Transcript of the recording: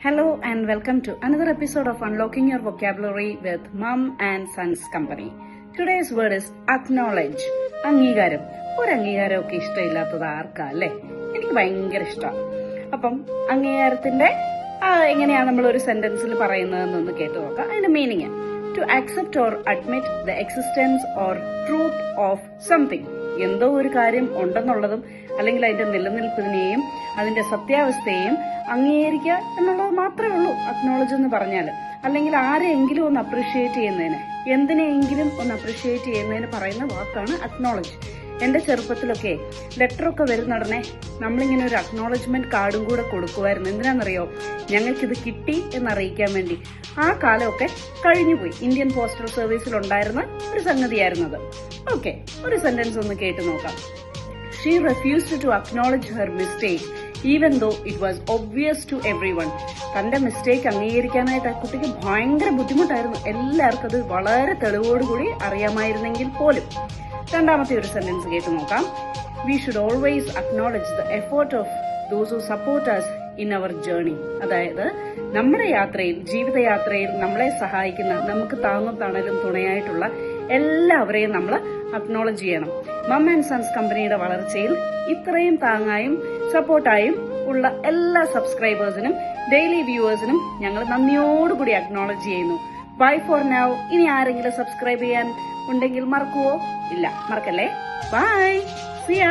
Hello and welcome to another episode of Unlocking Your Vocabulary with Mom and Sons Company. Today's word is acknowledge. അംഗീകാരം. ഒരു അംഗീകാരമൊക്കെ ഇഷ്ടമില്ലാത്തത് ആർക്കാ അല്ലേ? എനിക്ക് ഭയങ്കര ഇഷ്ടമാണ്. അപ്പം അംഗീകാരത്തിന്റെ എങ്ങനെയാണ് നമ്മൾ ഒരു സെന്റൻസിൽ പറയുന്നതെന്നൊന്ന് കേട്ടു നോക്കാം. അതിന്റെ meaning to accept or admit the existence or truth of something. എന്തോ ഒരു കാര്യം ഉണ്ടെന്നുള്ളതും അല്ലെങ്കിൽ അതിന്റെ നിലനിൽപ്പിനെയും അതിന്റെ സത്യാവസ്ഥയെയും അംഗീകരിക്കുക എന്നുള്ളത് മാത്രമേ ഉള്ളൂ അക്നോളജ് എന്ന് പറഞ്ഞാൽ. അല്ലെങ്കിൽ ആരെയെങ്കിലും ഒന്ന് അപ്രീഷിയേറ്റ് ചെയ്യുന്നതിന്, എന്തിനെങ്കിലും ഒന്ന് അപ്രീഷിയേറ്റ് ചെയ്യുന്നതിന് പറയുന്ന വാക്കാണ് അക്നോളജ്. എന്റെ ചെറുപ്പത്തിലൊക്കെ ലെറ്ററൊക്കെ വരുന്നുടനെ നമ്മളിങ്ങനെ ഒരു അക്നോളജ്മെന്റ് കാർഡും കൂടെ കൊടുക്കുമായിരുന്നു. എന്തിനാണെന്നറിയോ? ഞങ്ങൾക്കിത് കിട്ടി എന്നറിയിക്കാൻ വേണ്ടി. ആ കാലമൊക്കെ കഴിഞ്ഞുപോയി. ഇന്ത്യൻ പോസ്റ്റൽ സർവീസിൽ ഉണ്ടായിരുന്ന ഒരു സംഗതിയായിരുന്നത്. ഓക്കെ, ഒരു സെന്റൻസ് ഒന്ന് കേട്ടു നോക്കാം. She refused to acknowledge her mistake even though it was obvious to everyone. തന്റെ മിസ്റ്റേക്ക് അംഗീകരിക്കാനായിട്ട് ആ കുട്ടിക്ക് ഭയങ്കര ബുദ്ധിമുട്ടായിരുന്നു. എല്ലാവർക്കും അത് വളരെ തെളിവോടുകൂടി അറിയാമായിരുന്നെങ്കിൽ പോലും. രണ്ടാമത്തെ ഒരു സെന്റൻസ് കേട്ടു നോക്കാം. We should always acknowledge the effort of those who support us in our journey. അതായത് നമ്മുടെ യാത്രയിൽ, ജീവിതയാത്രയിൽ നമ്മളെ സഹായിക്കുന്ന, നമുക്ക് താങ്ങും തണലും തുണയായിട്ടുള്ള എല്ലാവരെയും നമ്മൾ അക്നോളജ് ചെയ്യണം. മം ആൻഡ് സൺസ് കമ്പനിയുടെ വളർച്ചയിൽ ഇത്രയും താങ്ങായും സപ്പോർട്ടായും ഉള്ള എല്ലാ സബ്സ്ക്രൈബേഴ്സിനും ഡെയിലി വ്യൂവേഴ്സിനും ഞങ്ങൾ നന്ദിയോടുകൂടി അക്നോളജ് ചെയ്യുന്നു. Bye for now. ഇനി ആരെങ്കിലും സബ്സ്ക്രൈബ് ചെയ്യാൻ ഉണ്ടെങ്കിൽ മറക്കുവോ? ഇല്ല, മറക്കല്ലേ. ബൈ, സിയാ.